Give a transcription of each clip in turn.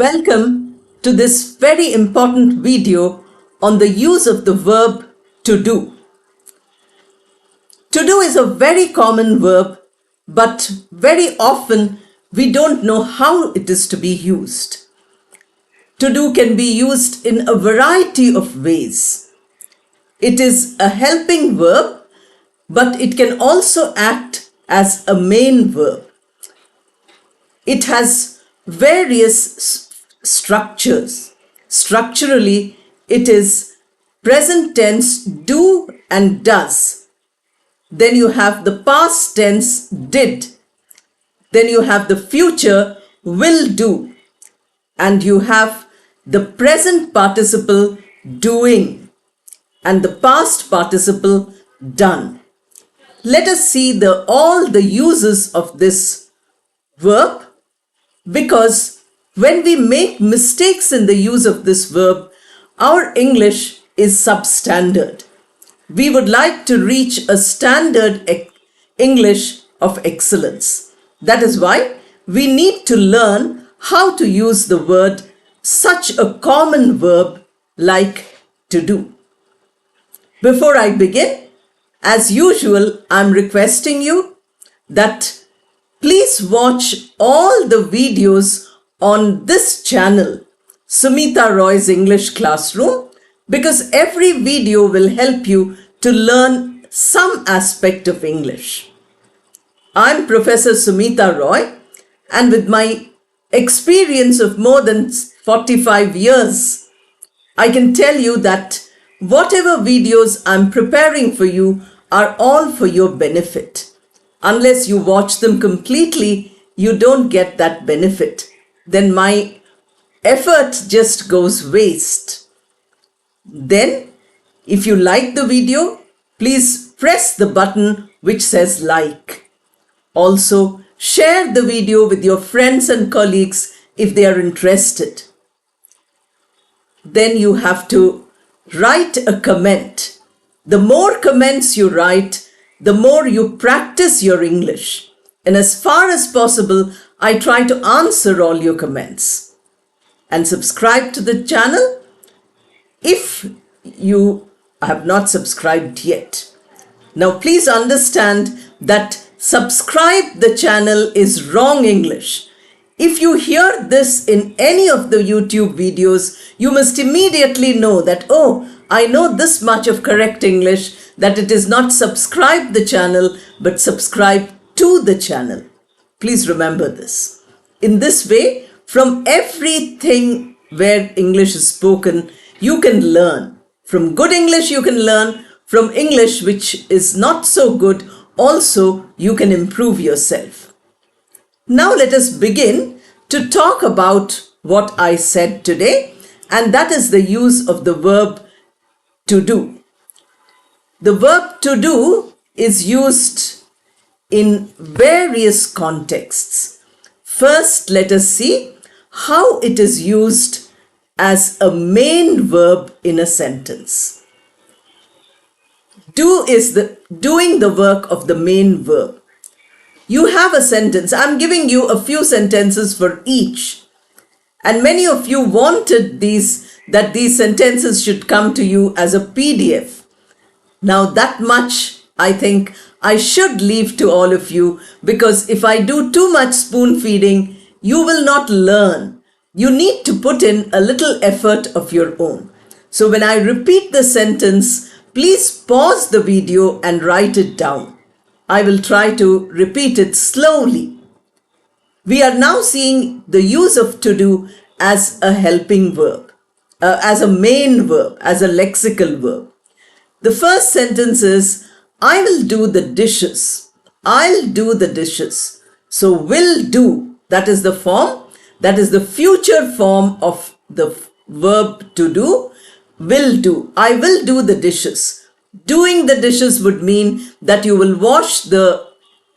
Welcome to this very important video on the use of the verb to do. To do is a very common verb, but very often we don't know how it is to be used. To do can be used in a variety of ways. It is a helping verb, but it can also act as a main verb. It has various structures. Structurally, it is present tense do and does. Then you have the past tense did. Then you have the future will do. And you have the present participle doing and the past participle done. Let us see all the uses of this verb, because when we make mistakes in the use of this verb, our English is substandard. We would like to reach a standard English of excellence. That is why we need to learn how to use the word, such a common verb like to do. Before I begin, as usual, I'm requesting you that please watch all the videos on this channel, Sumita Roy's English Classroom, because every video will help you to learn some aspect of English. I'm Professor Sumita Roy, and with my experience of more than 45 years, I can tell you that whatever videos I'm preparing for you are all for your benefit. Unless you watch them completely, you don't get that benefit. Then my effort just goes waste. Then, if you like the video, please press the button which says like. Also, share the video with your friends and colleagues if they are interested. Then you have to write a comment. The more comments you write, the more you practice your English. And as far as possible, I try to answer all your comments. And subscribe to the channel if you have not subscribed yet. Now please understand that subscribe the channel is wrong English. If you hear this in any of the YouTube videos, you must immediately know that, oh, I know this much of correct English, that it is not subscribe the channel, but subscribe to the channel. Please remember this. In this way, from everything where English is spoken, you can learn. From good English, you can learn. From English which is not so good, also you can improve yourself. Now let us begin to talk about what I said today, and that is the use of the verb to do. The verb to do is used in various contexts. First, let us see how it is used as a main verb in a sentence. Do is doing the work of the main verb. You have a sentence. I'm giving you a few sentences for each. And many of you wanted that these sentences should come to you as a PDF. Now that much I think I should leave to all of you, because if I do too much spoon feeding, you will not learn. You need to put in a little effort of your own. So when I repeat the sentence, please pause the video and write it down. I will try to repeat it slowly. We are now seeing the use of to do as a helping verb, as a main verb, as a lexical verb. The first sentence is, I will do the dishes. I'll do the dishes. So will do, that is the form, that is the future form of the verb to do, will do. I will do the dishes. Doing the dishes would mean that you will wash the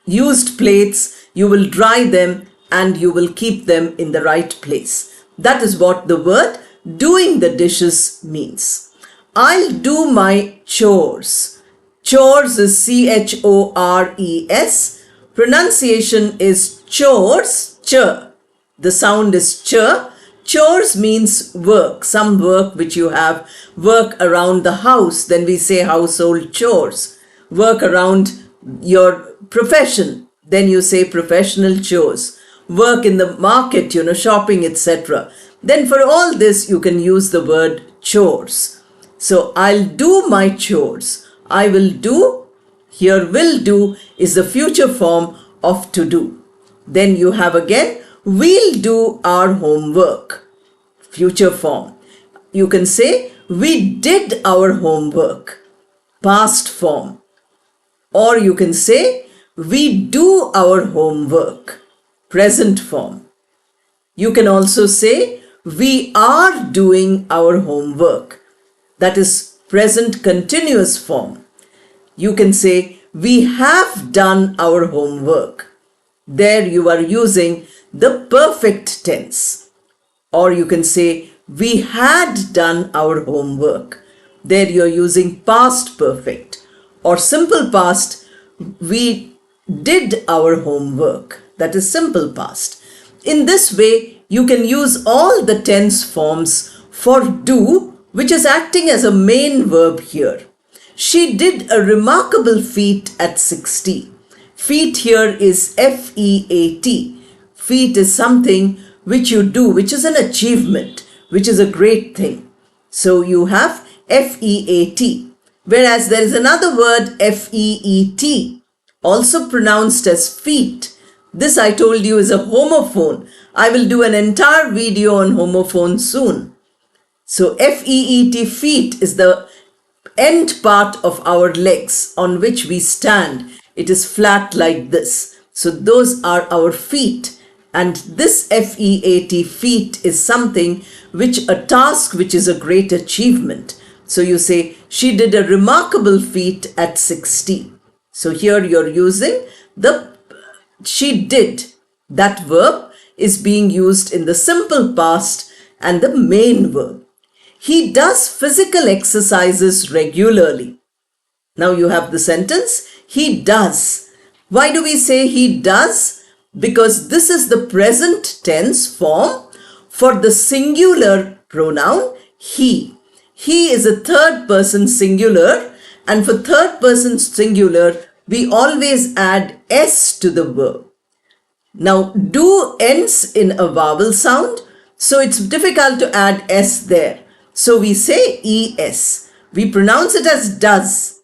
used plates, you will dry them, and you will keep them in the right place. That is what the word doing the dishes means. I'll do my chores. Chores is C-H-O-R-E-S. Pronunciation is chores, ch. The sound is ch. Chores means work, some work which you have, work around the house, then we say household chores. Work around your profession, then you say professional chores. Work in the market, shopping, etc. Then for all this, you can use the word chores. So I'll do my chores. I will do. Here will do is the future form of to do. Then you have again, we'll do our homework. Future form. You can say, we did our homework. Past form. Or you can say, we do our homework. Present form. You can also say, we are doing our homework. That is present continuous form. You can say, we have done our homework. There you are using the perfect tense. Or you can say, we had done our homework. There you are using past perfect. Or simple past, we did our homework. That is simple past. In this way, you can use all the tense forms for do, which is acting as a main verb here. She did a remarkable feat at 60. Feat here is F-E-A-T. Feat is something which you do, which is an achievement, which is a great thing. So you have F-E-A-T. Whereas there is another word F-E-E-T, also pronounced as feet. This I told you is a homophone. I will do an entire video on homophone soon. So F-E-E-T, feet, is the end part of our legs on which we stand. It is flat like this. So those are our feet. And this F-E-A-T, feat, is something which a task which is a great achievement. So you say, she did a remarkable feat at 60. So here you're using the she did. That verb is being used in the simple past and the main verb. He does physical exercises regularly. Now you have the sentence, he does. Why do we say he does? Because this is the present tense form for the singular pronoun he. He is a third person singular, and for third person singular, we always add s to the verb. Now, do ends in a vowel sound, so it's difficult to add s there. So we say es. We pronounce it as does,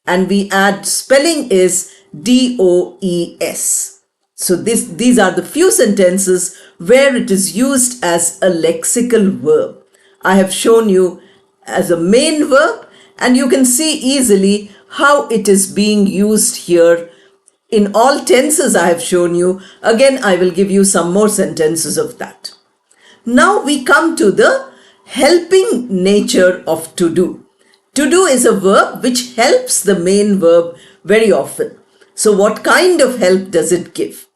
and we add spelling is does. So these are the few sentences where it is used as a lexical verb. I have shown you as a main verb, and you can see easily how it is being used here. In all tenses I have shown you. Again, I will give you some more sentences of that. Now we come to the helping nature of to do. To do is a verb which helps the main verb very often. So what kind of help does it give?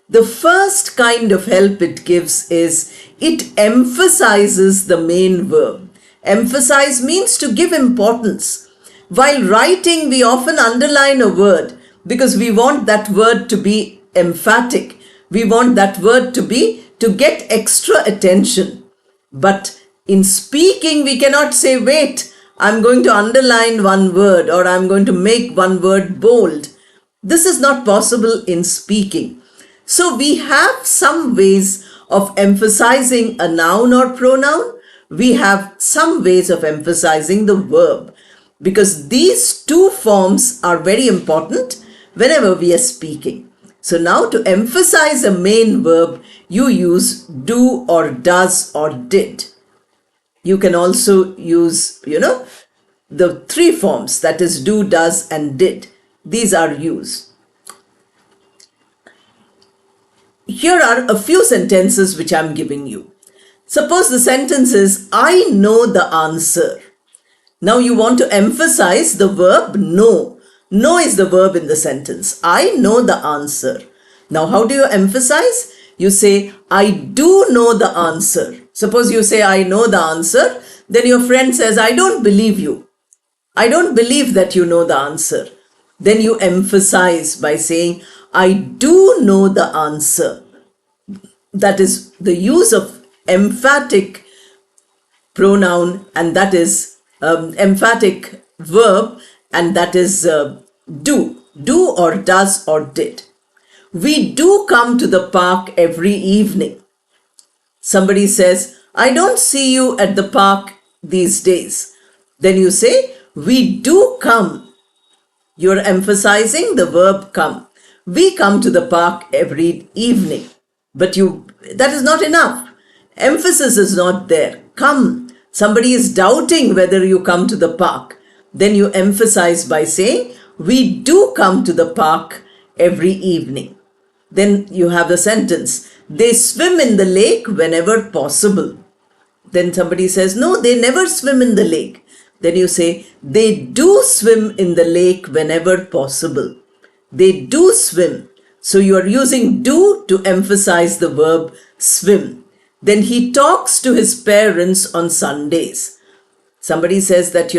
The first kind of help it gives is it emphasizes the main verb. Emphasize means to give importance. While writing, we often underline a word because we want that word to be emphatic. We want that word to get extra attention. But in speaking, we cannot say, wait, I'm going to underline one word or I'm going to make one word bold. This is not possible in speaking. So we have some ways of emphasizing a noun or pronoun. We have some ways of emphasizing the verb, because these two forms are very important whenever we are speaking. So now to emphasize a main verb, you use do or does or did. You can also use, the three forms, that is do, does and did. These are used. Here are a few sentences which I'm giving you. Suppose the sentence is, I know the answer. Now you want to emphasize the verb know. Know is the verb in the sentence. I know the answer. Now how do you emphasize? You say, I do know the answer. Suppose you say, I know the answer. Then your friend says, I don't believe you. I don't believe that you know the answer. Then you emphasize by saying, I do know the answer. That is the use of emphatic pronoun, and that is emphatic verb, and that is do. Do or does or did. We do come to the park every evening. Somebody says, I don't see you at the park these days. Then you say, we do come. You're emphasizing the verb come. We come to the park every evening. But that is not enough. Emphasis is not there. Come. Somebody is doubting whether you come to the park. Then you emphasize by saying, we do come to the park every evening. Then you have the sentence, they swim in the lake whenever possible. Then somebody says, no, they never swim in the lake. Then you say, they do swim in the lake whenever possible. They do swim. So you are using do to emphasize the verb swim. Then he talks to his parents on Sundays. Somebody says that,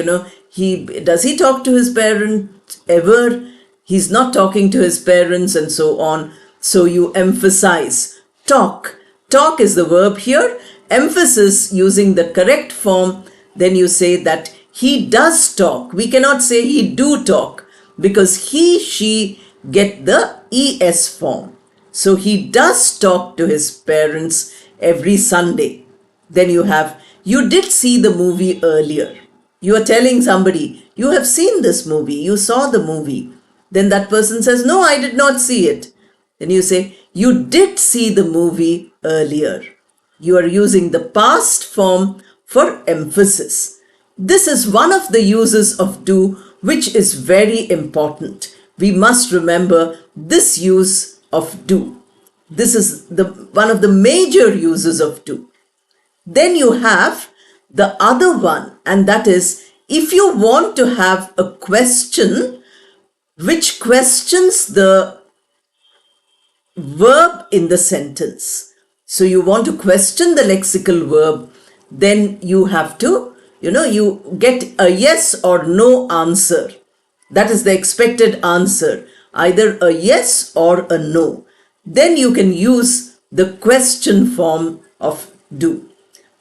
does he talk to his parents ever? He's not talking to his parents and so on. So you emphasize talk. Talk is the verb here. Emphasis using the correct form. Then you say that he does talk. We cannot say he do talk because he, she get the es form. So he does talk to his parents every Sunday. Then you have, you did see the movie earlier. You are telling somebody, you have seen this movie, you saw the movie. Then that person says, no, I did not see it. Then you say, you did see the movie earlier. You are using the past form for emphasis. This is one of the uses of do, which is very important. We must remember this use of do. This is one of the major uses of do. Then you have the other one, and that is if you want to have a question which questions the verb in the sentence. So you want to question the lexical verb, then you have to, you get a yes or no answer. That is the expected answer, either a yes or a no. Then you can use the question form of do.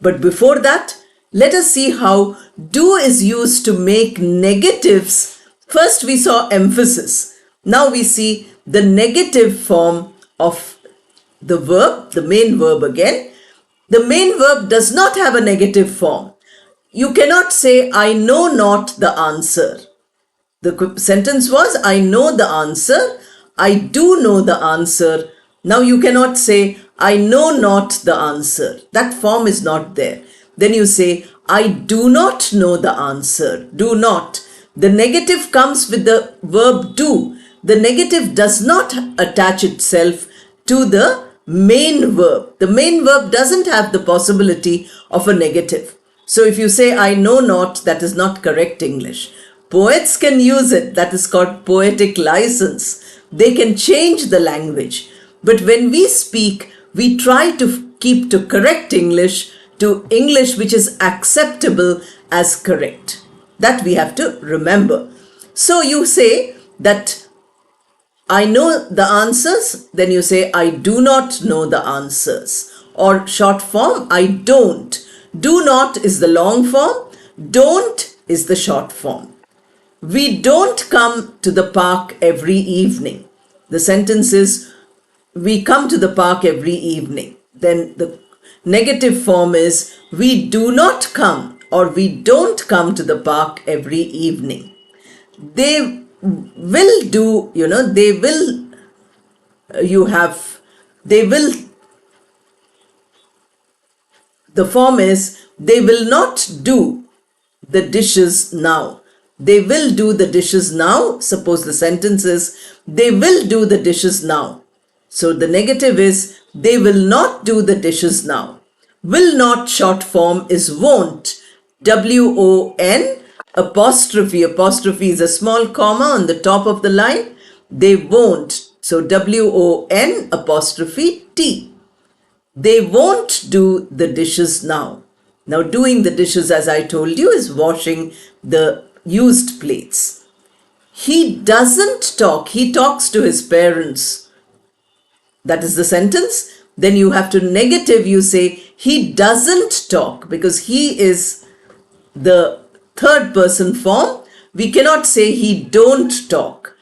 But before that, let us see how do is used to make negatives. First we saw emphasis. Now we see the negative form of the verb, the main verb again. The main verb does not have a negative form. You cannot say, I know not the answer. The sentence was, I know the answer. I do know the answer. Now you cannot say, I know not the answer. That form is not there. Then you say, I do not know the answer. Do not. The negative comes with the verb do. The negative does not attach itself to the main verb. The main verb doesn't have the possibility of a negative. So if you say, I know not, that is not correct English. Poets can use it. That is called poetic license. They can change the language. But when we speak, we try to keep to correct English, to English which is acceptable as correct. That we have to remember. So you say that I know the answers, then you say I do not know the answers. Or short form, I don't. Do not is the long form, don't is the short form. We don't come to the park every evening. The sentence is, we come to the park every evening. Then the negative form is, we do not come or we don't come to the park every evening. They will do, they will, the form is, they will not do the dishes now. They will do the dishes now. Suppose the sentence is, they will do the dishes now. So the negative is, they will not do the dishes now. Will not short form is won't. W-O-N apostrophe. Apostrophe is a small comma on the top of the line. They won't. So W-O-N apostrophe T. They won't do the dishes now. Now doing the dishes, as I told you, is washing the used plates. He doesn't talk. He talks to his parents. That is the sentence. Then you have to negative, you say he doesn't talk, because he is the third person form. We cannot say he don't talk.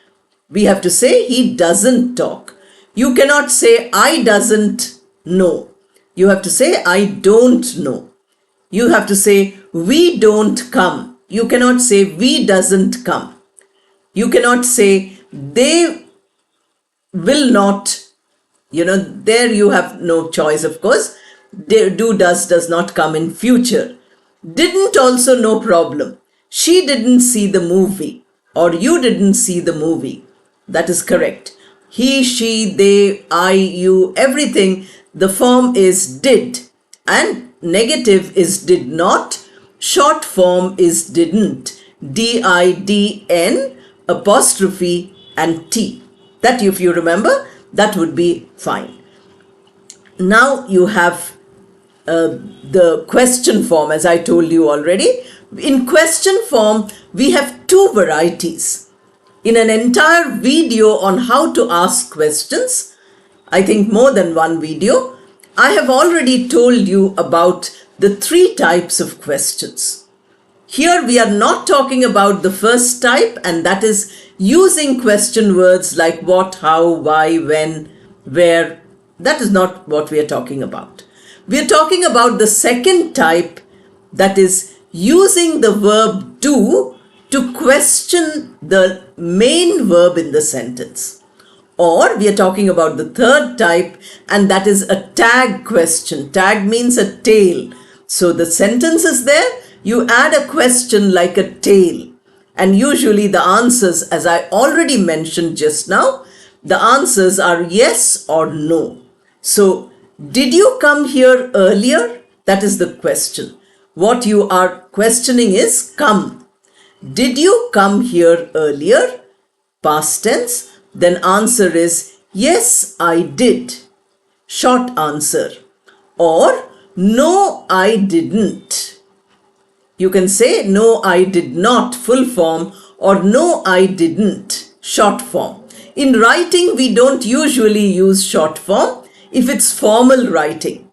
We have to say he doesn't talk. You cannot say I doesn't know. You have to say I don't know. You have to say we don't come. You cannot say we doesn't come. You cannot say they will not. There you have no choice, of course. Do, does not come in future. Didn't also no problem. She didn't see the movie, or you didn't see the movie. That is correct. He, she, they, I, you, everything, the form is did. And negative is did not. Short form is didn't. D-I-D-N, apostrophe and T. That, if you remember, that would be fine. Now you have the question form, as I told you already. In question form, we have two varieties. In an entire video on how to ask questions, I think more than one video, I have already told you about the three types of questions. Here we are not talking about the first type, and that is using question words like what, how, why, when, where. That is not what we are talking about. We are talking about the second type, that is using the verb do to question the main verb in the sentence. Or we are talking about the third type, and that is a tag question. Tag means a tail. So the sentence is there, you add a question like a tail. And usually the answers, as I already mentioned just now, the answers are yes or no. So, did you come here earlier? That is the question. What you are questioning is come. Did you come here earlier? Past tense. Then answer is yes, I did. Short answer. Or no, I didn't. You can say no, I did not, full form, or no, I didn't, short form. In writing, we don't usually use short form if it's formal writing.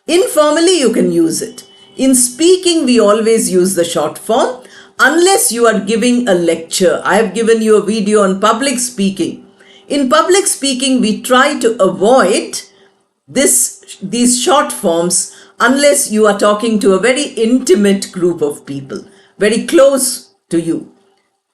Informally, you can use it. In speaking, we always use the short form unless you are giving a lecture. I have given you a video on public speaking. In public speaking, we try to avoid these short forms unless you are talking to a very intimate group of people, very close to you.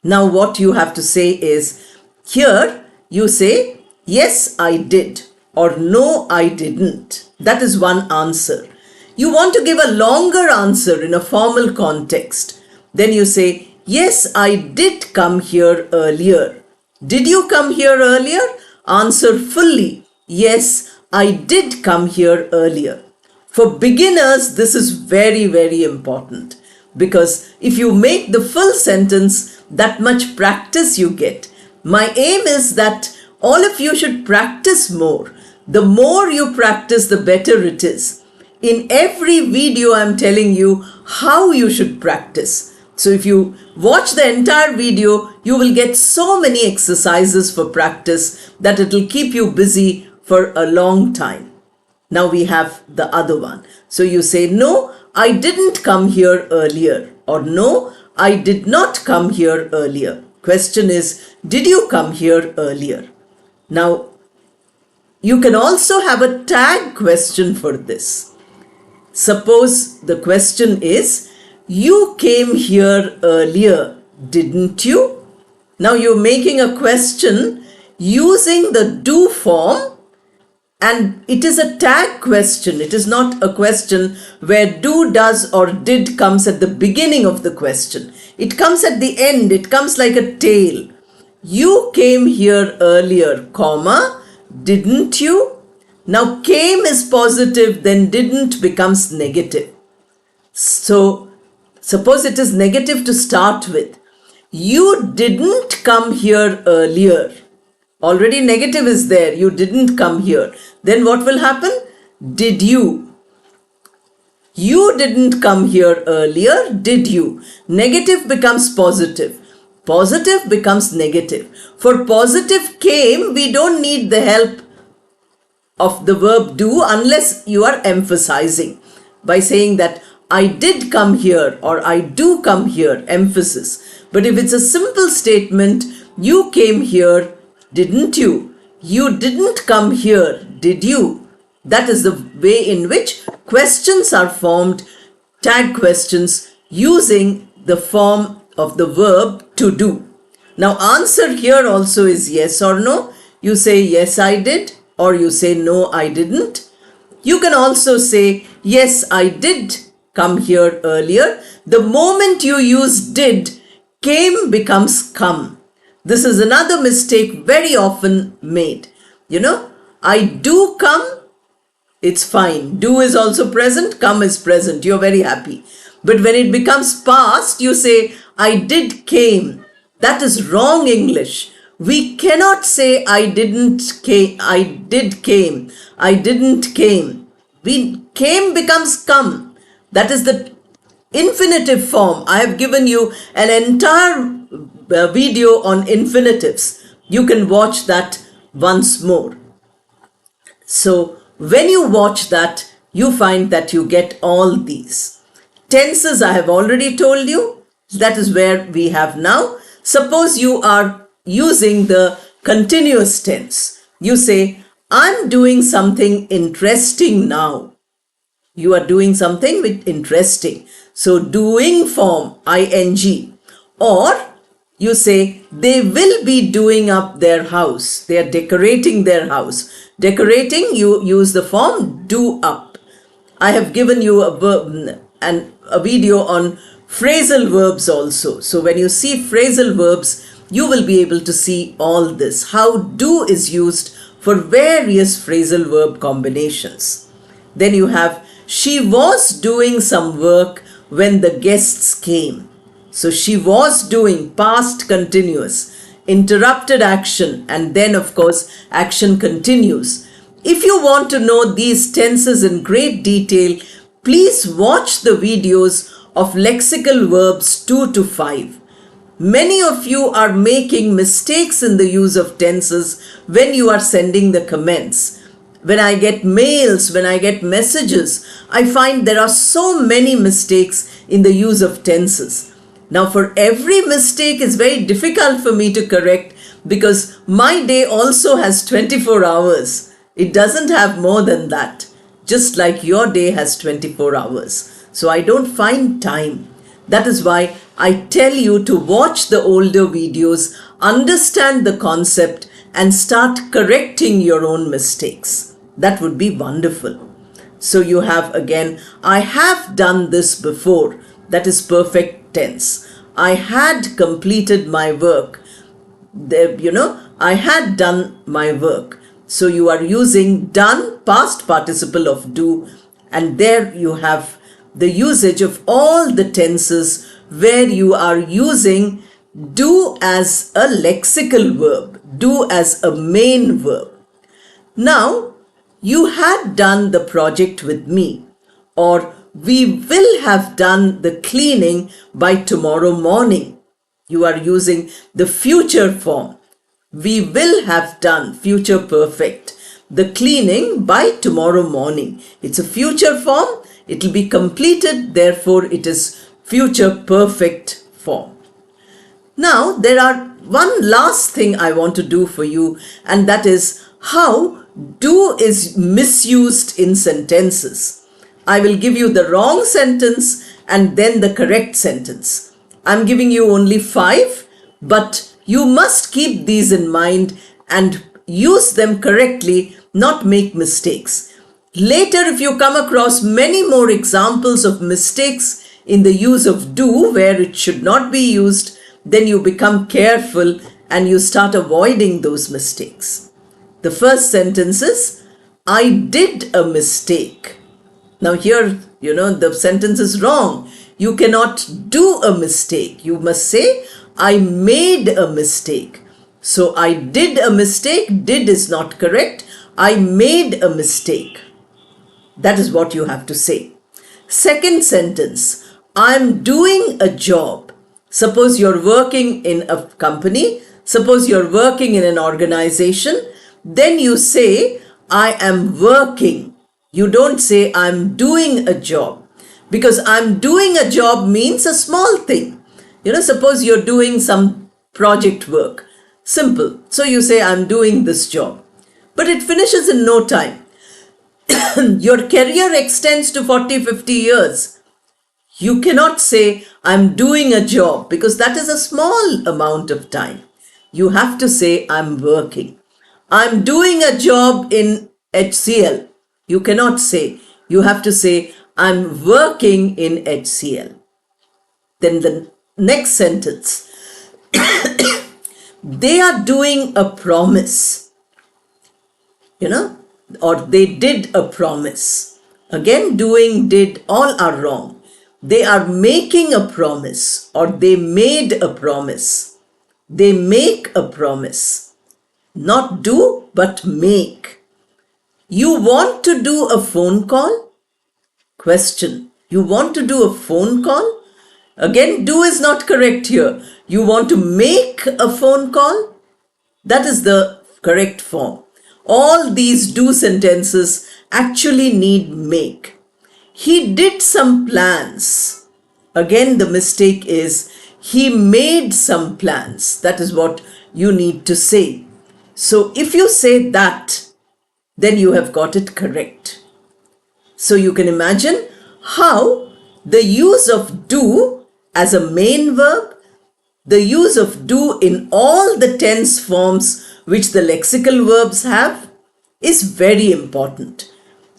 Now what you have to say is, here you say, yes, I did, or no, I didn't. That is one answer. You want to give a longer answer in a formal context. Then you say, yes, I did come here earlier. Did you come here earlier? Answer fully. Yes, I did come here earlier. For beginners, this is very, very important, because if you make the full sentence, that much practice you get. My aim is that all of you should practice more. The more you practice, the better it is. In every video, I'm telling you how you should practice. So if you watch the entire video, you will get so many exercises for practice that it will keep you busy for a long time. Now we have the other one. So you say, no, I didn't come here earlier, or no, I did not come here earlier. Question is, did you come here earlier? Now, you can also have a tag question for this. Suppose the question is, you came here earlier, didn't you? Now you're making a question using the do form, and it is a tag question. It is not a question where do, does or did comes at the beginning of the question. It comes at the end. It comes like a tail. You came here earlier, comma, didn't you? Now came is positive, then didn't becomes negative. So suppose it is negative to start with. You didn't come here earlier. Already negative is there. You didn't come here. Then what will happen? Did you? You didn't come here earlier, did you? Negative becomes positive. Positive becomes negative. For positive came, we don't need the help of the verb do unless you are emphasizing by saying that I did come here or I do come here, emphasis. But if it's a simple statement, you came here, didn't you? You didn't come here, did you? That is the way in which questions are formed, tag questions, using the form of the verb to do. Now, answer here also is yes or no. You say yes, I did, or you say no, I didn't. You can also say yes, I did come here earlier. The moment you use did, came becomes come. This is another mistake very often made. I do come, it's fine. Do is also present, come is present. You're very happy. But when it becomes past, you say, I did came. That is wrong English. We cannot say I didn't came, I did came, I didn't came. Came becomes come. That is the infinitive form. I have given you an entire video on infinitives. You can watch that once more. So when you watch that, you find that you get all these. Tenses I have already told you. That is where we have now. Suppose you are using the continuous tense. You say, I'm doing something interesting now. You are doing something with interesting. So doing form, ing. Or you say, they will be doing up their house. They are decorating their house. Decorating, you use the form do up. I have given you a verb and a video on phrasal verbs also. So when you see phrasal verbs, you will be able to see all this. How do is used for various phrasal verb combinations. Then you have, she was doing some work when the guests came. So she was doing, past continuous, interrupted action, and then of course action continues. If you want to know these tenses in great detail, please watch the videos of lexical verbs 2 to 5. Many of you are making mistakes in the use of tenses when you are sending the comments. When I get mails, when I get messages, I find there are so many mistakes in the use of tenses. Now, for every mistake is very difficult for me to correct because my day also has 24 hours. It doesn't have more than that, just like your day has 24 hours. So I don't find time. That is why I tell you to watch the older videos, understand the concept, and start correcting your own mistakes. That would be wonderful. So you have again, I have done this before. That is perfect tense. I had completed my work. I had done my work. So you are using done, past participle of do, and there you have the usage of all the tenses where you are using do as a lexical verb, do as a main verb. Now, you had done the project with me, or we will have done the cleaning by tomorrow morning. You are using the future form. We will have done, future perfect, the cleaning by tomorrow morning. It's a future form. It will be completed, therefore it is future perfect form. Now there are one last thing I want to do for you, and that is how do is misused in sentences. I will give you the wrong sentence and then the correct sentence. I'm giving you only 5, but you must keep these in mind and use them correctly, not make mistakes. Later, if you come across many more examples of mistakes in the use of do where it should not be used, then you become careful and you start avoiding those mistakes. The first sentence is, I did a mistake. Now here, the sentence is wrong. You cannot do a mistake. You must say, I made a mistake. So I did a mistake. Did is not correct. I made a mistake. That is what you have to say. Second sentence, I'm doing a job. Suppose you're working in a company. Suppose you're working in an organization. Then you say, I am working. You don't say I'm doing a job, because I'm doing a job means a small thing. Suppose you're doing some project work. Simple. So you say I'm doing this job. But it finishes in no time. Your career extends to 40, 50 years. You cannot say I'm doing a job, because that is a small amount of time. You have to say I'm working. I'm doing a job in HCL. You cannot say. You have to say I'm working in HCL. Then the next sentence. They are doing a promise. Or they did a promise. Again, doing, did, all are wrong. They are making a promise, or they made a promise. They make a promise. Not do, but make. You want to do a phone call? Question. You want to do a phone call? Again, do is not correct here. You want to make a phone call? That is the correct form. All these do sentences actually need make. He did some plans. Again, the mistake is he made some plans. That is what you need to say. So if you say that, then you have got it correct. So you can imagine how the use of do as a main verb, the use of do in all the tense forms which the lexical verbs have, is very important.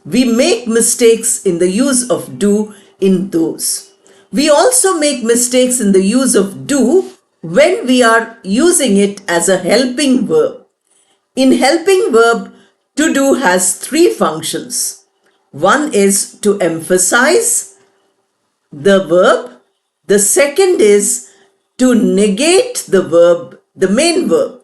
We make mistakes in the use of do in those. We also make mistakes in the use of do when we are using it as a helping verb. In helping verb, to do has three functions. One is to emphasize the verb. The second is to negate the verb, the main verb,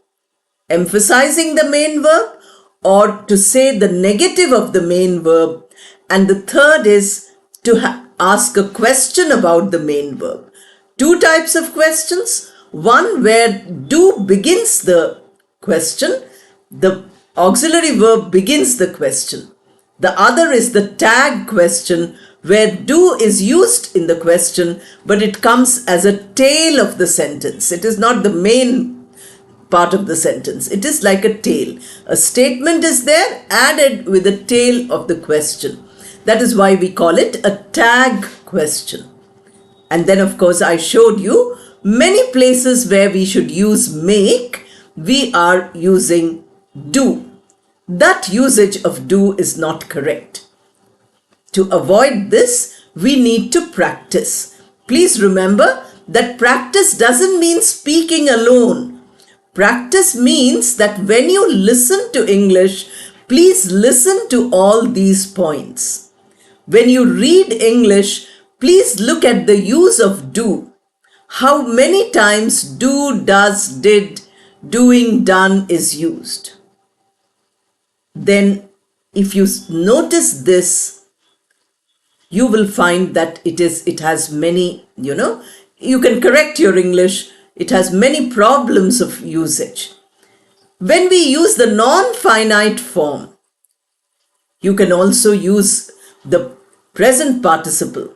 emphasizing the main verb, or to say the negative of the main verb. And the third is to ask a question about the main verb. Two types of questions. One where do begins the question. The auxiliary verb begins the question. The other is the tag question, where do is used in the question, but it comes as a tail of the sentence. It is not the main part of the sentence. It is like a tail. A statement is there added with the tail of the question. That is why we call it a tag question. And then, of course, I showed you many places where we should use make. We are using do. That usage of do is not correct. To avoid this, we need to practice. Please remember that practice doesn't mean speaking alone. Practice means that when you listen to English, please listen to all these points. When you read English, please look at the use of do. How many times do, does, did, doing, done is used. Then if you notice this, you will find that it has many, you can correct your English. It has many problems of usage. When we use the non-finite form, you can also use the present participle,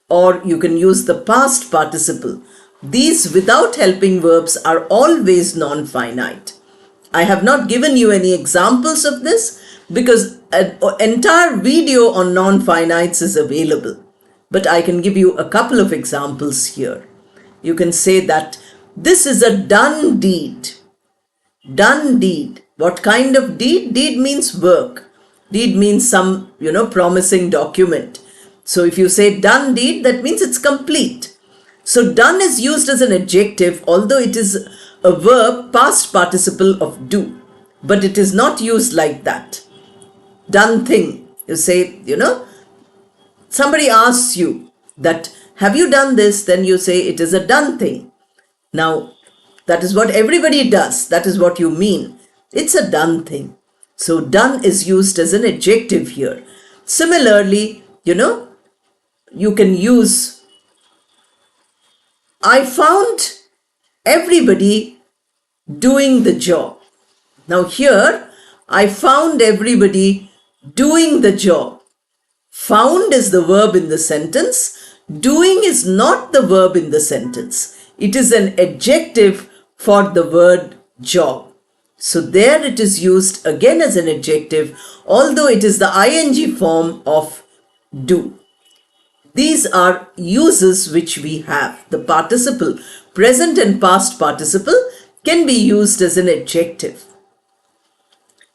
or you can use the past participle. These without helping verbs are always non-finite. I have not given you any examples of this because an entire video on non-finites is available. But I can give you a couple of examples here. You can say that this is a done deed. Done deed. What kind of deed? Deed means work. Deed means some, promising document. So if you say done deed, that means it's complete. So done is used as an adjective, although it is a verb past participle of do. But it is not used like that. Done thing. You say, somebody asks you that, have you done this? Then you say it is a done thing. Now, that is what everybody does. That is what you mean. It's a done thing. So done is used as an adjective here. Similarly, you can use, I found everybody doing the job. Now here, I found everybody doing the job. Found is the verb in the sentence. Doing is not the verb in the sentence. It is an adjective for the word job. So there it is used again as an adjective, although it is the ing form of do. These are uses which we have. The participle, present and past participle, can be used as an adjective.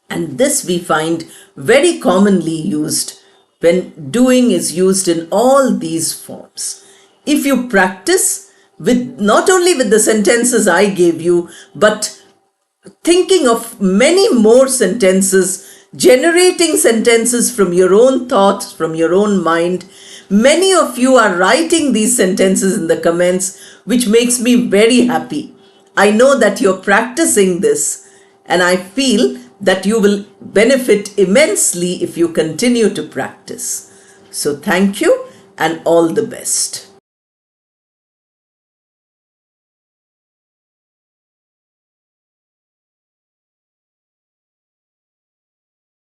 And this we find very commonly used when doing is used in all these forms. If you practice with not only with the sentences I gave you, but thinking of many more sentences, generating sentences from your own thoughts, from your own mind. Many of you are writing these sentences in the comments, which makes me very happy. I know that you're practicing this, and I feel that you will benefit immensely if you continue to practice. So thank you and all the best.